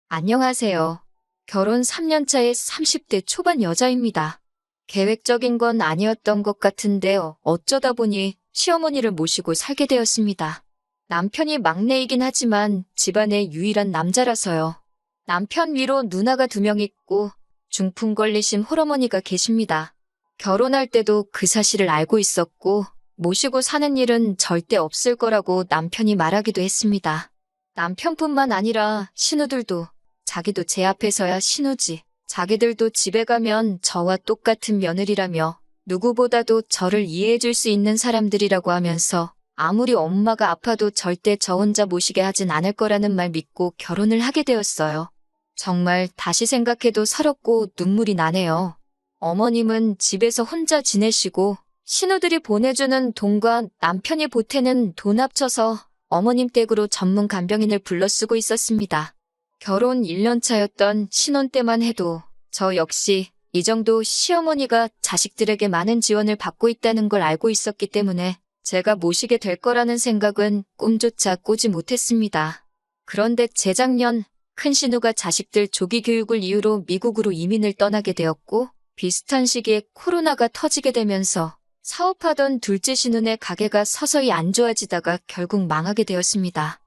안녕하세요. 결혼 3년 차의 30대 초반 여자입니다. 계획적인 건 아니었던 것 같은데요. 어쩌다 보니 시어머니를 모시고 살게 되었습니다. 남편이 막내이긴 하지만 집안의 유일한 남자라서요. 남편 위로 누나가 2명 있고 중풍 걸리신 홀어머니가 계십니다. 결혼할 때도 그 사실을 알고 있었고 모시고 사는 일은 절대 없을 거라고 남편이 말하기도 했습니다. 남편뿐만 아니라 신우들도 자기도 제 앞에서야 신우지. 자기들도 집에 가면 저와 똑같은 며느리라며 누구보다도 저를 이해해줄 수 있는 사람들이라고 하면서 아무리 엄마가 아파도 절대 저 혼자 모시게 하진 않을 거라는 말 믿고 결혼을 하게 되었어요. 정말 다시 생각해도 서럽고 눈물이 나네요. 어머님은 집에서 혼자 지내시고 신우들이 보내주는 돈과 남편이 보태는 돈 합쳐서 어머님 댁으로 전문 간병인을 불러 쓰고 있었습니다. 결혼 1년 차였던 신혼 때만 해도 저 역시 이 정도 시어머니가 자식들에게 많은 지원을 받고 있다는 걸 알고 있었기 때문에 제가 모시게 될 거라는 생각은 꿈조차 꾸지 못했습니다. 그런데 재작년 큰 신우가 자식들 조기 교육을 이유로 미국으로 이민을 떠나게 되었고 비슷한 시기에 코로나가 터지게 되면서 사업하던 둘째 신우네 가게가 서서히 안 좋아지다가 결국 망하게 되었습니다.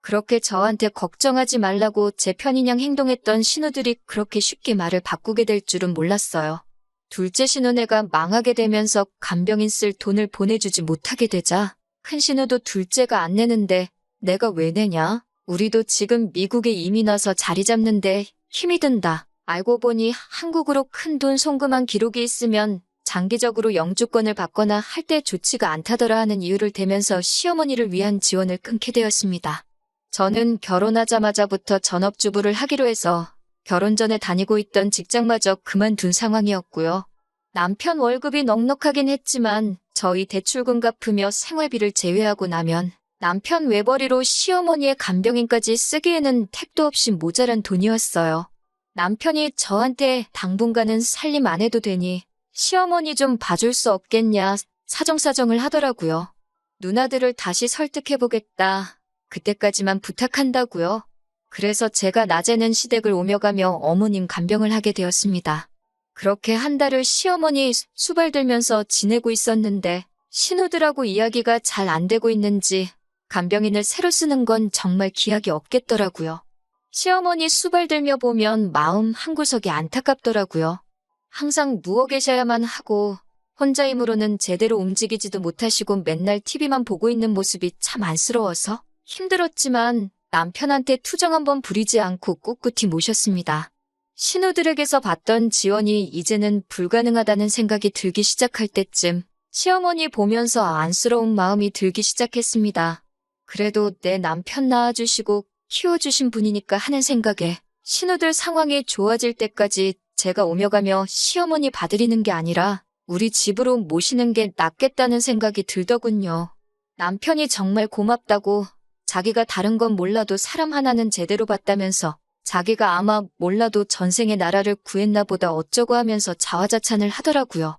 그렇게 저한테 걱정하지 말라고 제 편인양 행동했던 신우들이 그렇게 쉽게 말을 바꾸게 될 줄은 몰랐어요. 둘째 신우네가 망하게 되면서 간병인 쓸 돈을 보내주지 못하게 되자 큰 신우도 둘째가 안 내는데 내가 왜 내냐? 우리도 지금 미국에 이민 와서 자리 잡는데 힘이 든다. 알고 보니 한국으로 큰 돈 송금한 기록이 있으면 장기적으로 영주권을 받거나 할 때 좋지가 않다더라 하는 이유를 대면서 시어머니를 위한 지원을 끊게 되었습니다. 저는 결혼하자마자부터 전업주부를 하기로 해서 결혼 전에 다니고 있던 직장마저 그만둔 상황이었고요. 남편 월급이 넉넉하긴 했지만 저희 대출금 갚으며 생활비를 제외하고 나면 남편 외벌이로 시어머니의 간병인까지 쓰기에는 택도 없이 모자란 돈이었어요. 남편이 저한테 당분간은 살림 안 해도 되니 시어머니 좀 봐줄 수 없겠냐 사정사정을 하더라고요. 누나들을 다시 설득해보겠다. 그때까지만 부탁한다고요. 그래서 제가 낮에는 시댁을 오며 가며 어머님 간병을 하게 되었습니다. 그렇게 한 달을 시어머니 수발들면서 지내고 있었는데 신우들하고 이야기가 잘 안 되고 있는지 간병인을 새로 쓰는 건 정말 기약이 없겠더라고요. 시어머니 수발들며 보면 마음 한구석이 안타깝더라고요. 항상 누워 계셔야만 하고 혼자 힘으로는 제대로 움직이지도 못하시고 맨날 TV만 보고 있는 모습이 참 안쓰러워서 힘들었지만 남편한테 투정 한번 부리지 않고 꿋꿋이 모셨습니다. 신우들에게서 받던 지원이 이제는 불가능하다는 생각이 들기 시작할 때쯤 시어머니 보면서 안쓰러운 마음이 들기 시작했습니다. 그래도 내 남편 낳아주시고 키워주신 분이니까 하는 생각에 신우들 상황이 좋아질 때까지 제가 오며 가며 시어머니 봐드리는 게 아니라 우리 집으로 모시는 게 낫겠다는 생각이 들더군요. 남편이 정말 고맙다고 자기가 다른 건 몰라도 사람 하나는 제대로 봤다면서 자기가 아마 몰라도 전생에 나라를 구했나 보다 어쩌고 하면서 자화자찬을 하더라고요.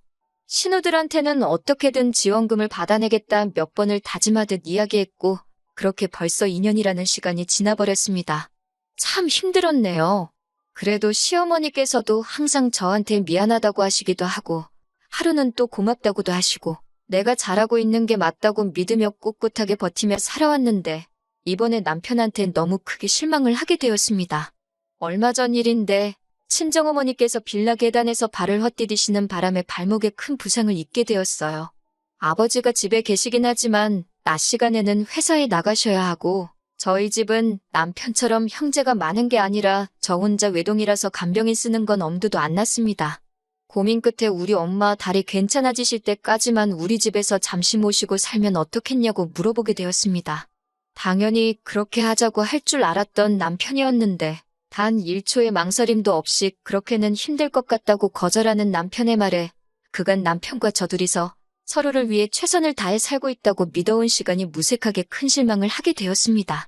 신우들한테는 어떻게든 지원금을 받아내겠다 몇 번을 다짐하듯 이야기했고 그렇게 벌써 2년이라는 시간이 지나버렸습니다. 참 힘들었네요. 그래도 시어머니께서도 항상 저한테 미안하다고 하시기도 하고 하루는 또 고맙다고도 하시고 내가 잘하고 있는 게 맞다고 믿으며 꿋꿋하게 버티며 살아왔는데 이번에 남편한테 너무 크게 실망을 하게 되었습니다. 얼마 전 일인데 친정어머니께서 빌라 계단에서 발을 헛디디시는 바람에 발목에 큰 부상을 입게 되었어요. 아버지가 집에 계시긴 하지만 낮 시간에는 회사에 나가셔야 하고 저희 집은 남편처럼 형제가 많은 게 아니라 저 혼자 외동이라서 간병인 쓰는 건 엄두도 안 났습니다. 고민 끝에 우리 엄마 다리 괜찮아지실 때까지만 우리 집에서 잠시 모시고 살면 어떻겠냐고 물어보게 되었습니다. 당연히 그렇게 하자고 할 줄 알았던 남편이었는데 단 1초의 망설임도 없이 그렇게는 힘들 것 같다고 거절하는 남편의 말에 그간 남편과 저 둘이서 서로를 위해 최선을 다해 살고 있다고 믿어온 시간이 무색하게 큰 실망을 하게 되었습니다.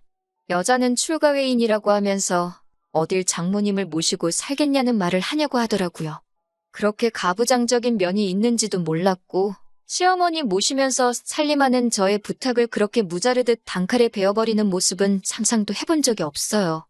여자는 출가회인이라고 하면서 어딜 장모님을 모시고 살겠냐는 말을 하냐고 하더라고요. 그렇게 가부장적인 면이 있는지도 몰랐고 시어머니 모시면서 살림하는 저의 부탁을 그렇게 무자르듯 단칼에 베어버리는 모습은 상상도 해본 적이 없어요.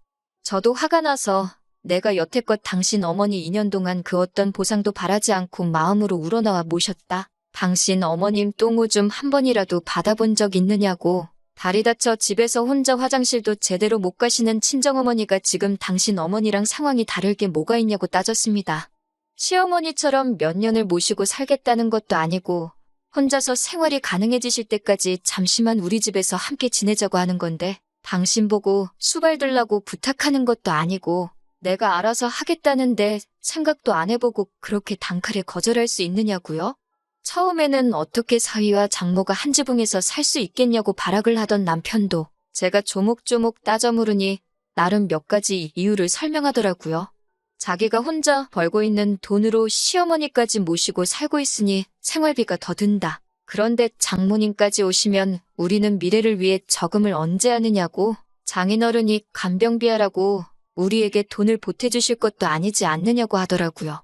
저도 화가 나서 내가 여태껏 당신 어머니 2년 동안 그 어떤 보상도 바라지 않고 마음으로 우러나와 모셨다. 당신 어머님 똥오줌 한 번이라도 받아본 적 있느냐고. 다리 다쳐 집에서 혼자 화장실도 제대로 못 가시는 친정어머니가 지금 당신 어머니랑 상황이 다를 게 뭐가 있냐고 따졌습니다. 시어머니처럼 몇 년을 모시고 살겠다는 것도 아니고 혼자서 생활이 가능해지실 때까지 잠시만 우리 집에서 함께 지내자고 하는 건데 당신 보고 수발 들라고 부탁하는 것도 아니고 내가 알아서 하겠다는데 생각도 안 해보고 그렇게 단칼에 거절할 수 있느냐고요? 처음에는 어떻게 사위와 장모가 한 지붕에서 살 수 있겠냐고 발악을 하던 남편도 제가 조목조목 따져 물으니 나름 몇 가지 이유를 설명하더라고요. 자기가 혼자 벌고 있는 돈으로 시어머니까지 모시고 살고 있으니 생활비가 더 든다. 그런데 장모님까지 오시면 우리는 미래를 위해 저금을 언제 하느냐고. 장인어른이 간병비하라고 우리에게 돈을 보태주실 것도 아니지 않느냐고 하더라고요.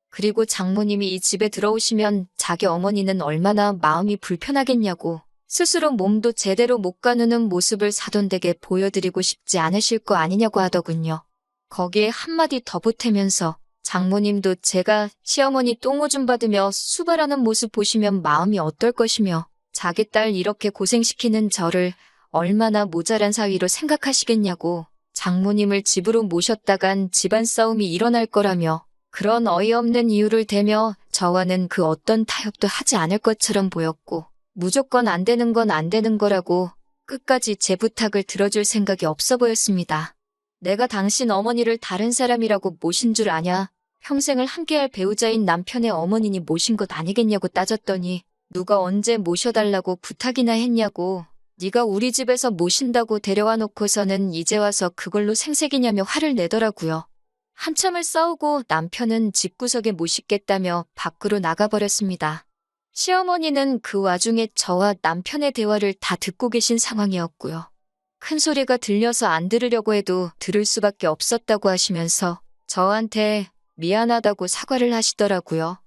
그리고 장모님이 이 집에 들어오시면 자기 어머니는 얼마나 마음이 불편하겠냐고. 스스로 몸도 제대로 못 가누는 모습을 사돈댁에 보여드리고 싶지 않으실 거 아니냐고 하더군요. 거기에 한마디 더 보태면서 장모님도 제가 시어머니 똥오줌 받으며 수발하는 모습 보시면 마음이 어떨 것이며 자기 딸 이렇게 고생시키는 저를 얼마나 모자란 사위로 생각하시겠냐고. 장모님을 집으로 모셨다간 집안 싸움이 일어날 거라며 그런 어이없는 이유를 대며 저와는 그 어떤 타협도 하지 않을 것처럼 보였고 무조건 안 되는 건 안 되는 거라고 끝까지 제 부탁을 들어줄 생각이 없어 보였습니다. 내가 당신 어머니를 다른 사람이라고 모신 줄 아냐? 평생을 함께할 배우자인 남편의 어머니니 모신 것 아니겠냐고 따졌더니 누가 언제 모셔달라고 부탁이나 했냐고. 네가 우리 집에서 모신다고 데려와 놓고서는 이제 와서 그걸로 생색이냐며 화를 내더라고요. 한참을 싸우고 남편은 집구석에 못 싣겠다며 밖으로 나가버렸습니다. 시어머니는 그 와중에 저와 남편의 대화를 다 듣고 계신 상황이었고요. 큰 소리가 들려서 안 들으려고 해도 들을 수밖에 없었다고 하시면서 저한테 미안하다고 사과를 하시더라고요.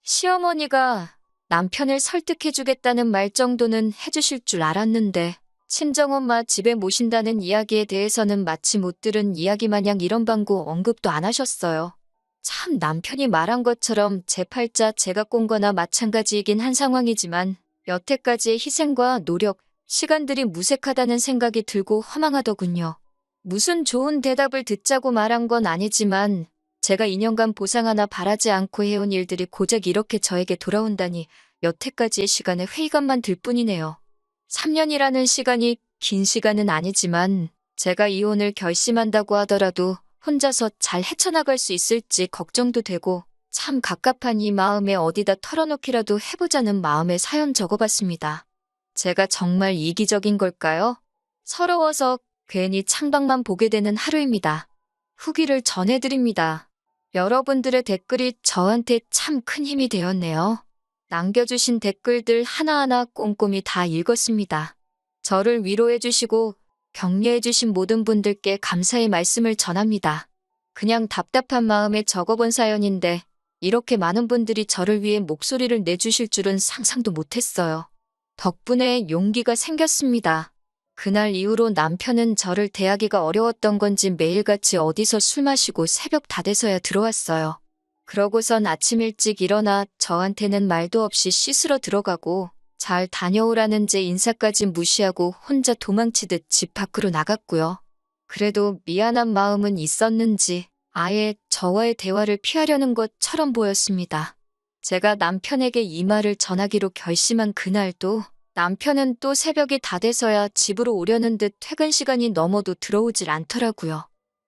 시어머니가 남편을 설득해주겠다는 말 정도는 해주실 줄 알았는데 친정엄마 집에 모신다는 이야기에 대해서는 마치 못 들은 이야기 마냥 이런 방구 언급도 안 하셨어요. 참 남편이 말한 것처럼 제 팔자 제가 꼰 거나 마찬가지이긴 한 상황이지만 여태까지의 희생과 노력, 시간들이 무색하다는 생각이 들고 허망하더군요. 무슨 좋은 대답을 듣자고 말한 건 아니지만 제가 2년간 보상 하나 바라지 않고 해온 일들이 고작 이렇게 저에게 돌아온다니 여태까지의 시간에 회의감만 들 뿐이네요. 3년이라는 시간이 긴 시간은 아니지만 제가 이혼을 결심한다고 하더라도 혼자서 잘 헤쳐나갈 수 있을지 걱정도 되고 참 갑갑한 이 마음에 어디다 털어놓기라도 해보자는 마음에 사연 적어봤습니다. 제가 정말 이기적인 걸까요? 서러워서 괜히 창밖만 보게 되는 하루입니다. 후기를 전해드립니다. 여러분들의 댓글이 저한테 참 큰 힘이 되었네요. 남겨주신 댓글들 하나하나 꼼꼼히 다 읽었습니다. 저를 위로해주시고 격려해주신 모든 분들께 감사의 말씀을 전합니다. 그냥 답답한 마음에 적어본 사연인데 이렇게 많은 분들이 저를 위해 목소리를 내주실 줄은 상상도 못했어요. 덕분에 용기가 생겼습니다. 그날 이후로 남편은 저를 대하기가 어려웠던 건지 매일같이 어디서 술 마시고 새벽 다 돼서야 들어왔어요. 그러고선 아침 일찍 일어나 저한테는 말도 없이 씻으러 들어가고 잘 다녀오라는 제 인사까지 무시하고 혼자 도망치듯 집 밖으로 나갔고요. 그래도 미안한 마음은 있었는지 아예 저와의 대화를 피하려는 것처럼 보였습니다. 제가 남편에게 이 말을 전하기로 결심한 그날도 남편은 또 새벽이 다 돼서야 집으로 오려는 듯 퇴근 시간이 넘어도 들어오질 않더라고요.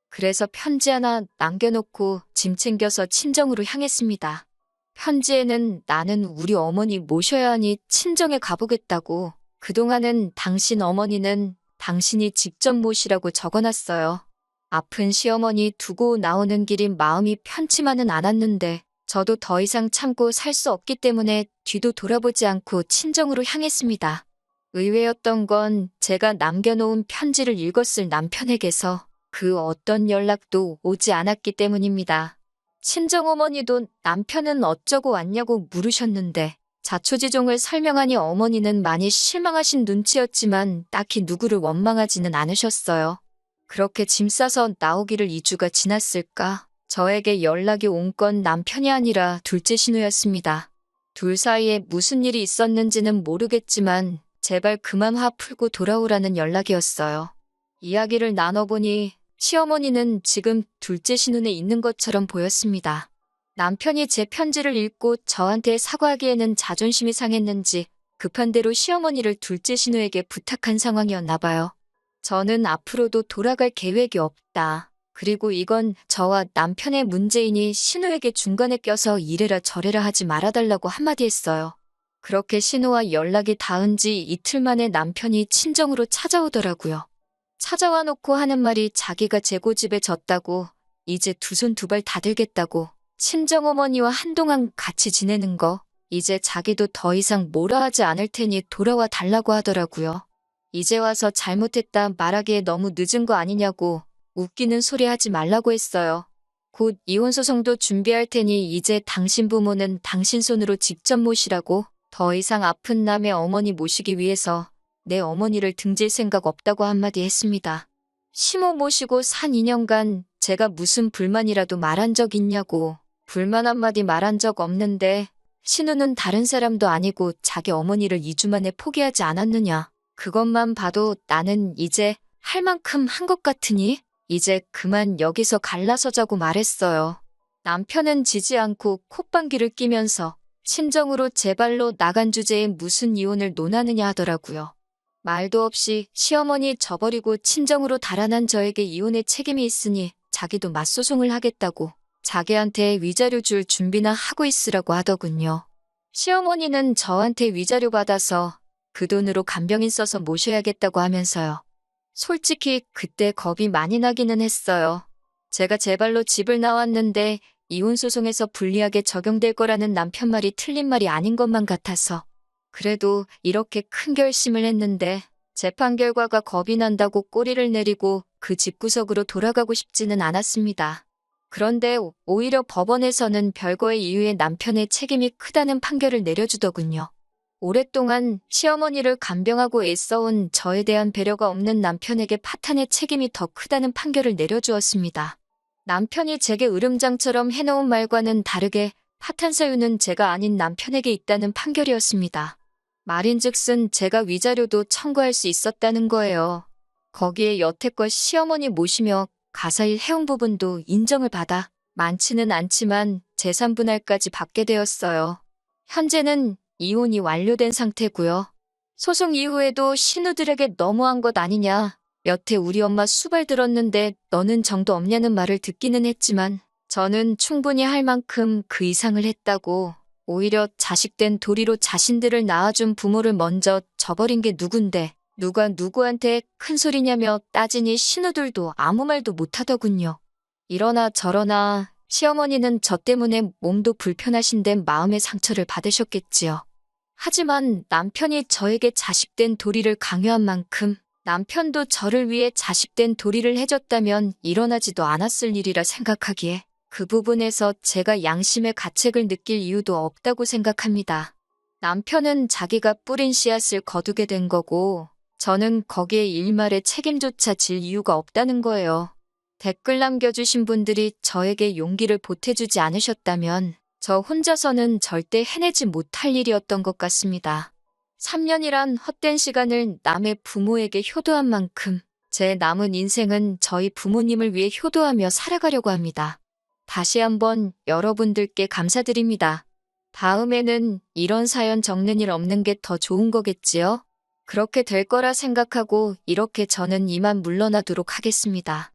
그래서 편지 하나 남겨놓고 짐 챙겨서 친정으로 향했습니다. 편지에는 나는 우리 어머니 모셔야 하니 친정에 가보겠다고 그동안은 당신 어머니는 당신이 직접 모시라고 적어놨어요. 아픈 시어머니 두고 나오는 길이 마음이 편치만은 않았는데 저도 더 이상 참고 살 수 없기 때문에 뒤도 돌아보지 않고 친정으로 향했습니다. 의외였던 건 제가 남겨놓은 편지를 읽었을 남편에게서 그 어떤 연락도 오지 않았기 때문입니다. 친정어머니도 남편은 어쩌고 왔냐고 물으셨는데 자초지종을 설명하니 어머니는 많이 실망하신 눈치였지만 딱히 누구를 원망하지는 않으셨어요. 그렇게 짐 싸서 나오기를 2주가 지났을까? 저에게 연락이 온 건 남편이 아니라 둘째 신우였습니다. 둘 사이에 무슨 일이 있었는지는 모르겠지만 제발 그만 화 풀고 돌아오라는 연락이었어요. 이야기를 나눠보니 시어머니는 지금 둘째 신혼에 있는 것처럼 보였습니다. 남편이 제 편지를 읽고 저한테 사과하기에는 자존심이 상했는지 급한 대로 시어머니를 둘째 신우에게 부탁한 상황이었나 봐요. 저는 앞으로도 돌아갈 계획이 없다. 그리고 이건 저와 남편의 문제이니 신우에게 중간에 껴서 이래라 저래라 하지 말아달라고 한마디 했어요. 그렇게 신우와 연락이 닿은 지 이틀 만에 남편이 친정으로 찾아오더라고요. 찾아와 놓고 하는 말이 자기가 제 고집에 졌다고, 이제 두 손 두 발 다 들겠다고, 친정어머니와 한동안 같이 지내는 거, 이제 자기도 더 이상 뭐라 하지 않을 테니 돌아와 달라고 하더라고요. 이제 와서 잘못했다 말하기에 너무 늦은 거 아니냐고 웃기는 소리 하지 말라고 했어요. 곧 이혼소송도 준비할 테니 이제 당신 부모는 당신 손으로 직접 모시라고, 더 이상 아픈 남의 어머니 모시기 위해서 내 어머니를 등질 생각 없다고 한마디 했습니다. 시모 모시고 산 2년간 제가 무슨 불만이라도 말한 적 있냐고. 불만 한마디 말한 적 없는데 신우는 다른 사람도 아니고 자기 어머니를 2주 만에 포기하지 않았느냐. 그것만 봐도 나는 이제 할 만큼 한 것 같으니 이제 그만 여기서 갈라서자고 말했어요. 남편은 지지 않고 콧방귀를 뀌면서 친정으로 제 발로 나간 주제에 무슨 이혼을 논하느냐 하더라고요. 말도 없이 시어머니 저버리고 친정으로 달아난 저에게 이혼의 책임이 있으니 자기도 맞소송을 하겠다고 자기한테 위자료 줄 준비나 하고 있으라고 하더군요. 시어머니는 저한테 위자료 받아서 그 돈으로 간병인 써서 모셔야겠다고 하면서요. 솔직히 그때 겁이 많이 나기는 했어요. 제가 제 발로 집을 나왔는데 이혼소송에서 불리하게 적용될 거라는 남편 말이 틀린 말이 아닌 것만 같아서. 그래도 이렇게 큰 결심을 했는데 재판 결과가 겁이 난다고 꼬리를 내리고 그 집구석으로 돌아가고 싶지는 않았습니다. 그런데 오히려 법원에서는 별거의 이유에 남편의 책임이 크다는 판결을 내려주더군요. 오랫동안 시어머니를 간병하고 애써온 저에 대한 배려가 없는 남편에게 파탄의 책임이 더 크다는 판결을 내려주었습니다. 남편이 제게 으름장처럼 해놓은 말과는 다르게 파탄 사유는 제가 아닌 남편에게 있다는 판결이었습니다. 말인즉슨 제가 위자료도 청구할 수 있었다는 거예요. 거기에 여태껏 시어머니 모시며 가사일 해온 부분도 인정을 받아 많지는 않지만 재산 분할까지 받게 되었어요. 현재는 이혼이 완료된 상태고요. 소송 이후에도 신우들에게 너무한 것 아니냐. 여태 우리 엄마 수발 들었는데 너는 정도 없냐는 말을 듣기는 했지만 저는 충분히 할 만큼 그 이상을 했다고. 오히려 자식된 도리로 자신들을 낳아준 부모를 먼저 저버린 게 누군데 누가 누구한테 큰 소리냐며 따지니 신우들도 아무 말도 못하더군요. 이러나 저러나 시어머니는 저 때문에 몸도 불편하신데 마음의 상처를 받으셨겠지요. 하지만 남편이 저에게 자식된 도리를 강요한 만큼 남편도 저를 위해 자식된 도리를 해줬다면 일어나지도 않았을 일이라 생각하기에 그 부분에서 제가 양심의 가책을 느낄 이유도 없다고 생각합니다. 남편은 자기가 뿌린 씨앗을 거두게 된 거고 저는 거기에 일말의 책임조차 질 이유가 없다는 거예요. 댓글 남겨주신 분들이 저에게 용기를 보태주지 않으셨다면 저 혼자서는 절대 해내지 못할 일이었던 것 같습니다. 3년이란 헛된 시간을 남의 부모에게 효도한 만큼 제 남은 인생은 저희 부모님을 위해 효도하며 살아가려고 합니다. 다시 한번 여러분들께 감사드립니다. 다음에는 이런 사연 적는 일 없는 게 더 좋은 거겠지요? 그렇게 될 거라 생각하고 이렇게 저는 이만 물러나도록 하겠습니다.